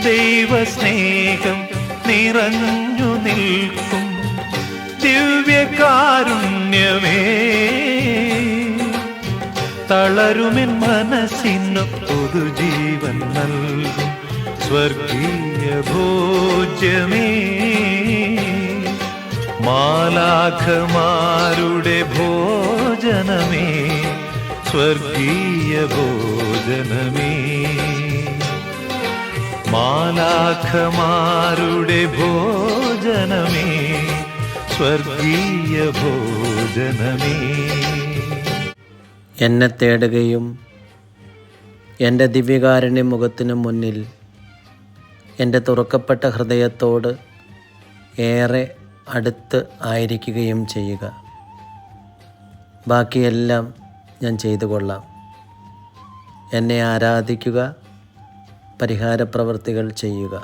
ദൈവസ്നേഹം നിറഞ്ഞു നിൽക്കും ദിവ്യകാരുണ്യമേ, തളരുമെൻ മനസ്സിനു പുതുജീവൻ നൽകും സ്വർഗീയ ഭോജ്യമേ, മാലാഖമാരുടെ ഭോജനമേ, സ്വർഗീയ ഭോജനമേ, മാലാഖമാരുടെ ഭോജനമേ, സ്വർഗീയ ഭോജനമേ. എന്നെ തേടുകയും എൻ്റെ ദിവ്യകാരുണ്യ മുഖത്തിനു മുന്നിൽ എൻ്റെ തുറക്കപ്പെട്ട ഹൃദയത്തോട് ഏറെ അടുത്ത് ആയിരിക്കുകയും ചെയ്യുക. ബാക്കിയെല്ലാം ഞാൻ ചെയ്തു കൊള്ളാം. എന്നെ ആരാധിക്കുക, പരിഹാരപ്രവൃത്തികൾ ചെയ്യുക.